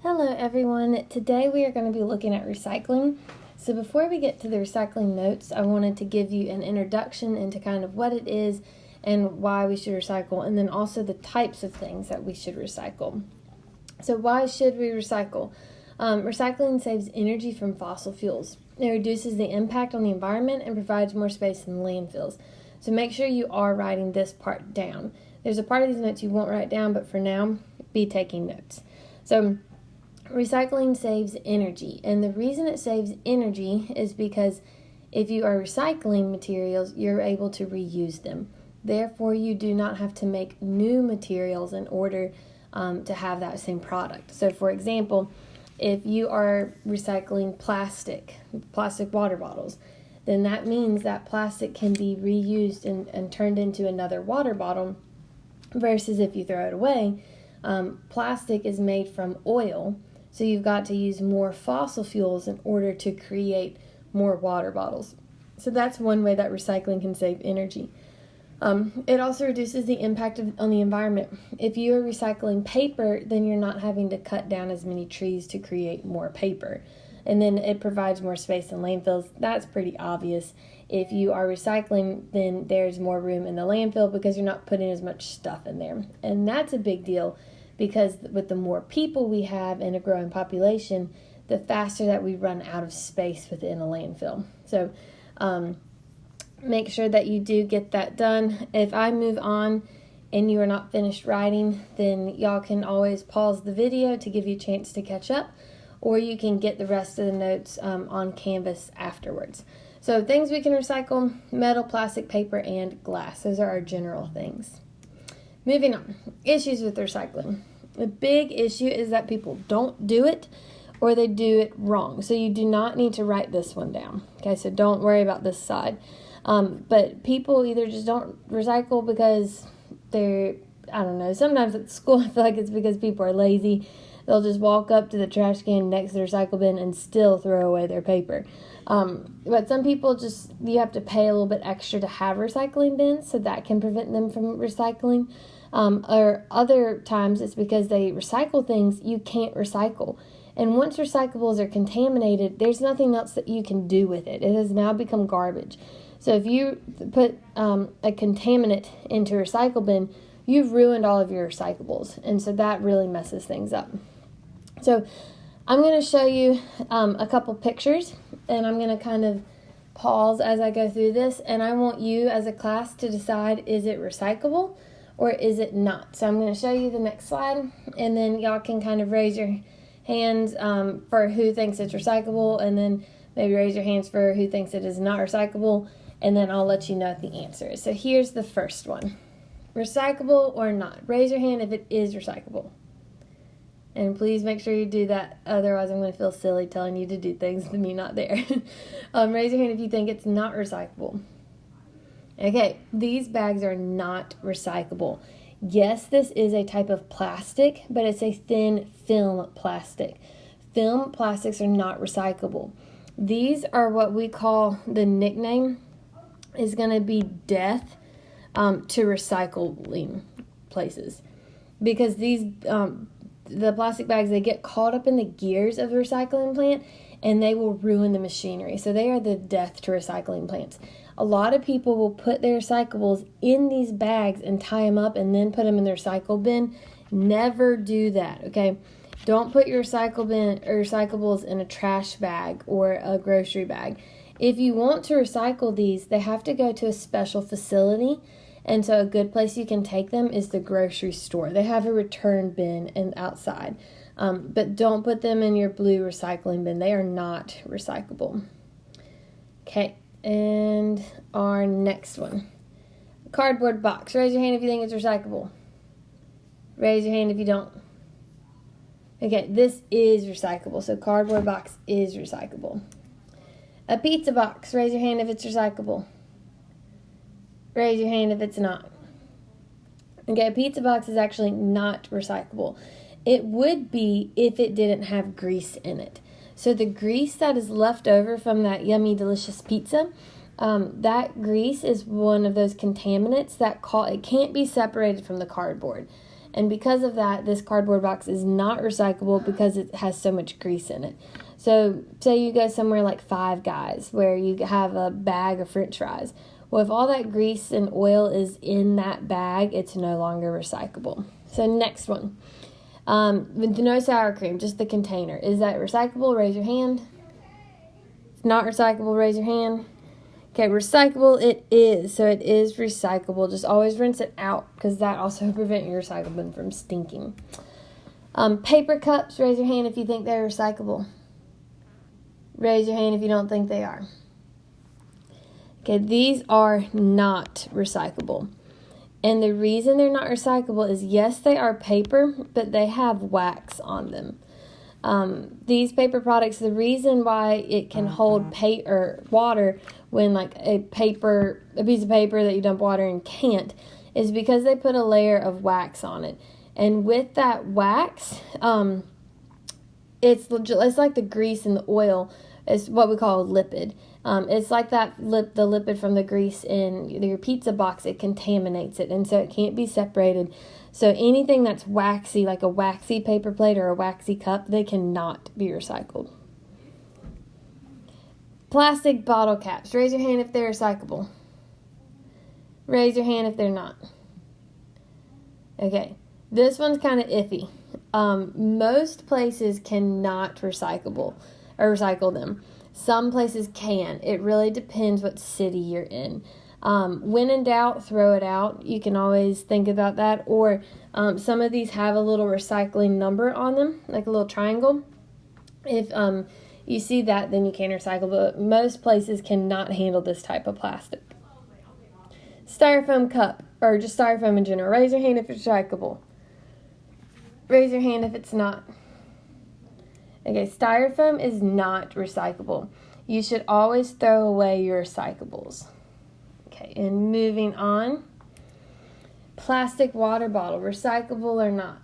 Hello everyone, today we are going to be looking at recycling. So before we get to the recycling notes, I wanted to give you an introduction into kind of what it is and why we should recycle, and then also the types of things that we should recycle. So why should we recycle? Recycling saves energy from fossil fuels. It reduces the impact on the environment and provides more space in landfills. So make sure you are writing this part down. There's a part of these notes you won't write down, but for now, be taking notes. So recycling saves energy, and the reason it saves energy is because if you are recycling materials, you're able to reuse them. Therefore, you do not have to make new materials in order to have that same product. So, for example, if you are recycling plastic water bottles, then that means that plastic can be reused and turned into another water bottle, versus if you throw it away. Plastic is made from oil, so you've got to use more fossil fuels in order to create more water bottles. So that's one way that recycling can save energy. It also reduces the impact on the environment. If you are recycling paper, then you're not having to cut down as many trees to create more paper. And then it provides more space in landfills. That's pretty obvious. If you are recycling, then there's more room in the landfill because you're not putting as much stuff in there. And that's a big deal, because with the more people we have in a growing population, the faster that we run out of space within a landfill. So make sure that you do get that done. If I move on and you are not finished writing, then y'all can always pause the video to give you a chance to catch up, or you can get the rest of the notes on Canvas afterwards. So things we can recycle: metal, plastic, paper, and glass. Those are our general things. Moving on, issues with recycling. The big issue is that people don't do it, or they do it wrong. So you do not need to write this one down. Okay, so don't worry about this side. But people either just don't recycle because they're, I don't know, sometimes at school I feel like it's because people are lazy. They'll just walk up to the trash can next to the recycle bin and still throw away their paper. But some people you have to pay a little bit extra to have recycling bins, so that can prevent them from recycling. Or other times it's because they recycle things you can't recycle. And once recyclables are contaminated, there's nothing else that you can do with it. It has now become garbage. So if you put a contaminant into a recycle bin, you've ruined all of your recyclables. And so that really messes things up. So I'm going to show you a couple pictures, and I'm going to kind of pause as I go through this, and I want you as a class to decide, is it recyclable or is it not? So I'm going to show you the next slide, and then y'all can kind of raise your hands for who thinks it's recyclable, and then maybe raise your hands for who thinks it is not recyclable, and then I'll let you know what the answer is. So here's the first one. Recyclable or not? Raise your hand if it is recyclable. And please make sure you do that, otherwise I'm going to feel silly telling you to do things with me not there. Raise your hand if you think it's not recyclable. Okay, these bags are not recyclable. Yes, this is a type of plastic, but it's a thin film plastic. Film plastics are not recyclable. These are what we call, the nickname is going to be death to recycling places. Because these the plastic bags, they get caught up in the gears of the recycling plant, and they will ruin the machinery. So they are the death to recycling plants. A lot of people will put their recyclables in these bags and tie them up and then put them in their recycle bin. Never do that, okay? Don't put your recycle bin or recyclables in a trash bag or a grocery bag. If you want to recycle these, they have to go to a special facility. And so a good place you can take them is the grocery store. They have a return bin outside. But don't put them in your blue recycling bin. They are not recyclable. Okay, and our next one. Cardboard box. Raise your hand if you think it's recyclable. Raise your hand if you don't. Okay, this is recyclable. So cardboard box is recyclable. A pizza box. Raise your hand if it's recyclable. Raise your hand if it's not. Okay, a pizza box is actually not recyclable. It would be if it didn't have grease in it. So the grease that is left over from that yummy, delicious pizza, that grease is one of those contaminants that it can't be separated from the cardboard. And because of that, this cardboard box is not recyclable because it has so much grease in it. So say you go somewhere like Five Guys where you have a bag of French fries. Well, if all that grease and oil is in that bag, it's no longer recyclable. So next one. With no sour cream, just the container. Is that recyclable? Raise your hand. If not recyclable, raise your hand. Okay, recyclable it is. So it is recyclable. Just always rinse it out because that also prevents your recycle bin from stinking. Paper cups, raise your hand if you think they're recyclable. Raise your hand if you don't think they are. Okay, these are not recyclable. And the reason they're not recyclable is, yes, they are paper, but they have wax on them. These paper products, the reason why it can hold water when like a piece of paper that you dump water in can't, is because they put a layer of wax on it. And with that wax, it's like the grease and the oil. It's what we call a lipid. It's like the lipid from the grease in your pizza box. It contaminates it, and so it can't be separated. So anything that's waxy, like a waxy paper plate or a waxy cup, they cannot be recycled. Plastic bottle caps. Raise your hand if they're recyclable. Raise your hand if they're not. Okay, this one's kind of iffy. Most places cannot recycle them. Some places can. It really depends what city you're in. When in doubt, throw it out. You can always think about that. Or some of these have a little recycling number on them, like a little triangle. If you see that, then you can recycle. But most places cannot handle this type of plastic. Styrofoam cup, or just styrofoam in general. Raise your hand if it's recyclable. Raise your hand if it's not. Okay, styrofoam is not recyclable. You should always throw away your recyclables. Okay, and moving on. Plastic water bottle, recyclable or not?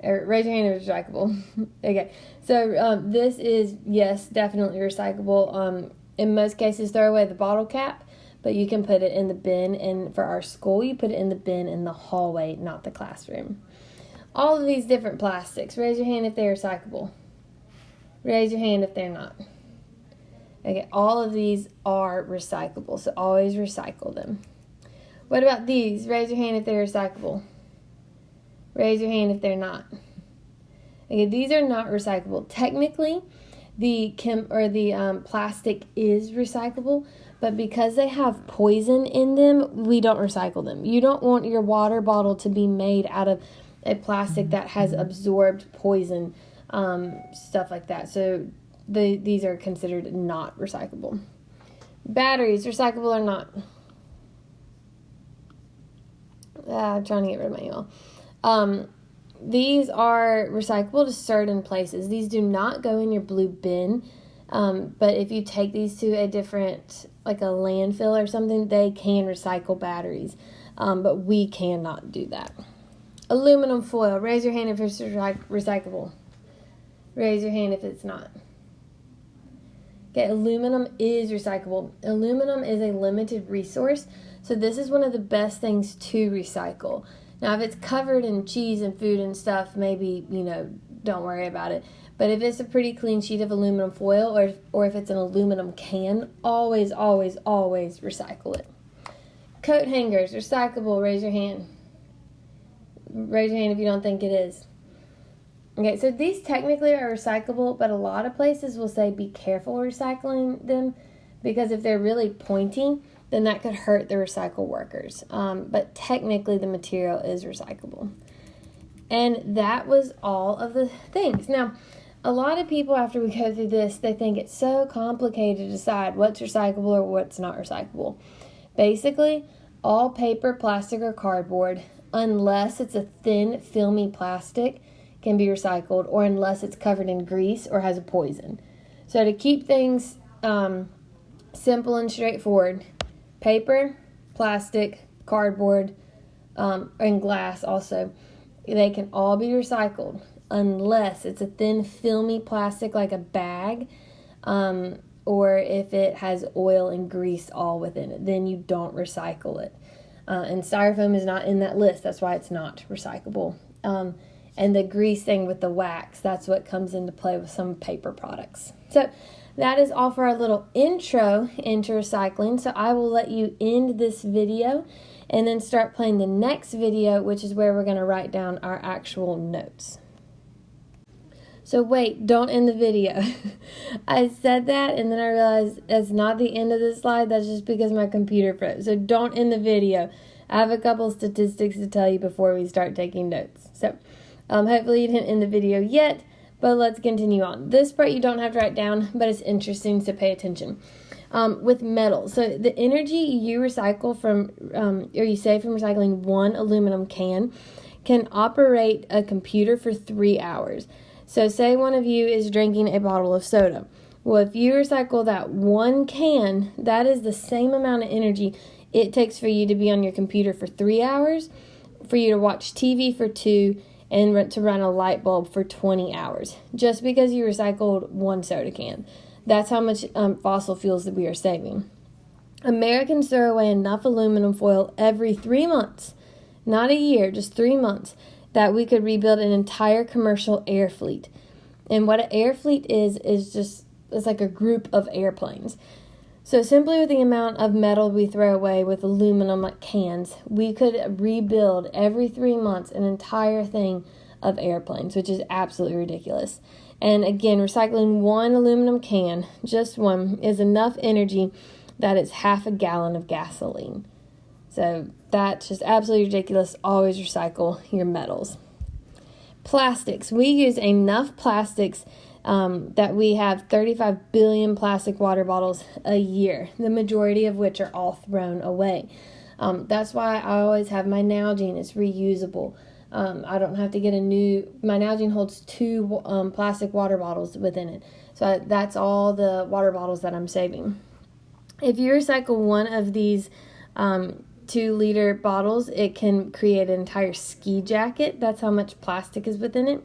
Raise your hand if it's recyclable. Okay, so this is, yes, definitely recyclable. In most cases, throw away the bottle cap, but you can put it in the bin. And for our school, you put it in the bin in the hallway, not the classroom. All of these different plastics, raise your hand if they're recyclable. Raise your hand if they're not. Okay, all of these are recyclable, so always recycle them. What about these? Raise your hand if they're recyclable. Raise your hand if they're not. Okay, these are not recyclable. Technically, the plastic is recyclable, but because they have poison in them, we don't recycle them. You don't want your water bottle to be made out of a plastic that has absorbed poison, stuff like that. So these are considered not recyclable. Batteries, recyclable or not? I'm trying to get rid of my email. These are recyclable to certain places. These do not go in your blue bin, but if you take these to a different, like a landfill or something, they can recycle batteries, but we cannot do that. Aluminum foil. Raise your hand if it's recyclable. Raise your hand if it's not. Okay, aluminum is recyclable. Aluminum is a limited resource, so this is one of the best things to recycle. Now, if it's covered in cheese and food and stuff, maybe, don't worry about it. But if it's a pretty clean sheet of aluminum foil, or if it's an aluminum can, always, always, always recycle it. Coat hangers, recyclable. Raise your hand. Raise your hand if you don't think it is. Okay, so these technically are recyclable, but a lot of places will say be careful recycling them, because if they're really pointy, then that could hurt the recycle workers. But technically the material is recyclable. And that was all of the things. Now, a lot of people, after we go through this, they think it's so complicated to decide what's recyclable or what's not recyclable. Basically, all paper, plastic, or cardboard, unless it's a thin, filmy plastic, can be recycled, or unless it's covered in grease or has a poison. So to keep things simple and straightforward, paper, plastic, cardboard, and glass also, they can all be recycled unless it's a thin, filmy plastic like a bag, or if it has oil and grease all within it. Then you don't recycle it. And styrofoam is not in that list. That's why it's not recyclable. And the grease thing with the wax, that's what comes into play with some paper products. So that is all for our little intro into recycling. So I will let you end this video and then start playing the next video, which is where we're going to write down our actual notes. So wait, don't end the video. I said that and then I realized it's not the end of the slide. That's just because my computer froze. So don't end the video. I have a couple statistics to tell you before we start taking notes. So hopefully you didn't end the video yet, but let's continue on. This part you don't have to write down, but it's interesting, so pay attention. With metal, so the energy you recycle from, or you save from recycling one aluminum can operate a computer for 3 hours. So say one of you is drinking a bottle of soda. Well, if you recycle that one can, that is the same amount of energy it takes for you to be on your computer for 3 hours, for you to watch TV for 2, and to run a light bulb for 20 hours, just because you recycled one soda can. That's how much fossil fuels that we are saving. Americans throw away enough aluminum foil every 3 months, not a year, just 3 months, that we could rebuild an entire commercial air fleet. And what an air fleet is just, it's like a group of airplanes. So simply with the amount of metal we throw away with aluminum like cans, we could rebuild every 3 months an entire thing of airplanes, which is absolutely ridiculous. And again, recycling one aluminum can, just one, is enough energy that it's half a gallon of gasoline. So that's just absolutely ridiculous. Always recycle your metals. Plastics. We use enough plastics that we have 35 billion plastic water bottles a year, the majority of which are all thrown away. That's why I always have my Nalgene. It's reusable. I don't have to get a new, my Nalgene holds 2 plastic water bottles within it. So that's all the water bottles that I'm saving. If you recycle one of these 2-liter bottles, it can create an entire ski jacket. That's how much plastic is within it.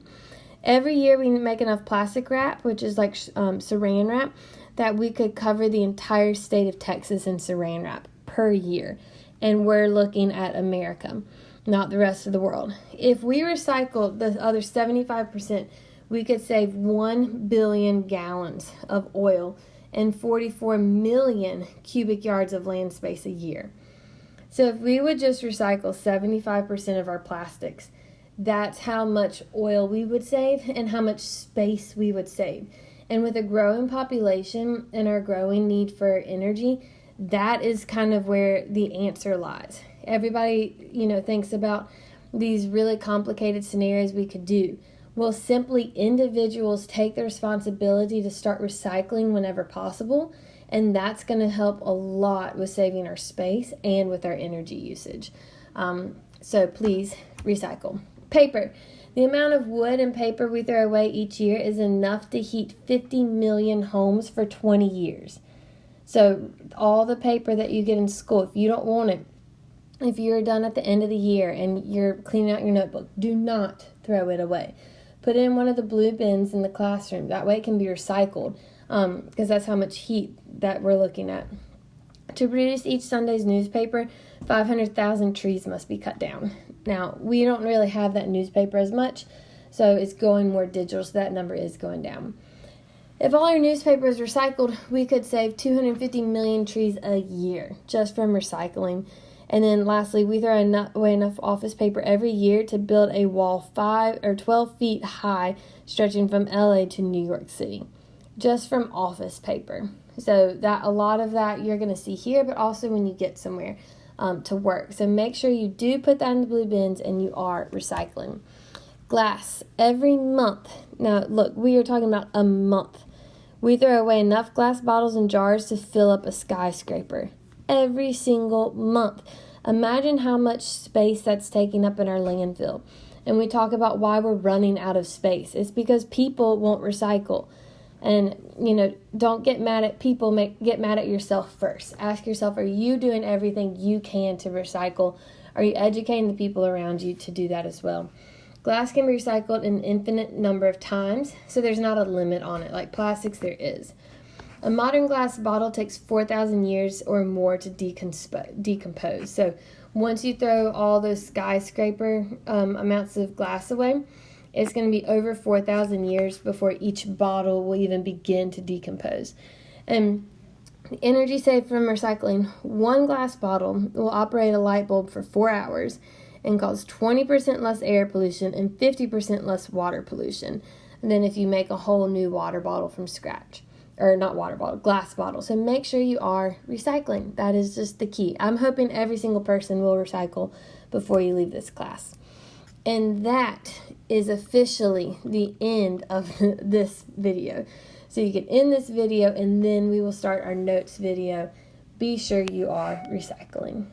Every year we make enough plastic wrap, which is like saran wrap, that we could cover the entire state of Texas in saran wrap per year. And we're looking at America, not the rest of the world. If we recycled the other 75%, we could save 1 billion gallons of oil and 44 million cubic yards of land space a year. So if we would just recycle 75% of our plastics, that's how much oil we would save and how much space we would save. And with a growing population and our growing need for energy, that is kind of where the answer lies. Everybody, thinks about these really complicated scenarios we could do. Well, simply individuals take the responsibility to start recycling whenever possible, and that's going to help a lot with saving our space and with our energy usage. So please recycle. Paper. The amount of wood and paper we throw away each year is enough to heat 50 million homes for 20 years. So all the paper that you get in school, if you don't want it, if you're done at the end of the year and you're cleaning out your notebook, do not throw it away. Put it in one of the blue bins in the classroom. That way it can be recycled, because that's how much heat that we're looking at. To produce each Sunday's newspaper, 500,000 trees must be cut down. Now, we don't really have that newspaper as much, so it's going more digital, so that number is going down. If all our newspaper is recycled, we could save 250 million trees a year just from recycling. And then lastly, we throw away enough office paper every year to build a wall 5 or 12 feet high stretching from LA to New York City, just from office paper. So that a lot of that you're going to see here, but also when you get somewhere to work. So make sure you do put that in the blue bins and you are recycling. Glass. Every month. Now, look, we are talking about a month. We throw away enough glass bottles and jars to fill up a skyscraper. Every single month. Imagine how much space that's taking up in our landfill. And we talk about why we're running out of space. It's because people won't recycle. And, don't get mad at people, get mad at yourself first. Ask yourself, are you doing everything you can to recycle? Are you educating the people around you to do that as well? Glass can be recycled an infinite number of times, so there's not a limit on it. Like plastics, there is. A modern glass bottle takes 4,000 years or more to decompose. So Once you throw all those skyscraper amounts of glass away, it's going to be over 4,000 years before each bottle will even begin to decompose. And the energy saved from recycling, one glass bottle will operate a light bulb for 4 hours and cause 20% less air pollution and 50% less water pollution than if you make a whole new water bottle from scratch. Or not water bottle, glass bottle. So make sure you are recycling. That is just the key. I'm hoping every single person will recycle before you leave this class. And that is officially the end of this video. So you can end this video and then we will start our notes video. Be sure you are recycling.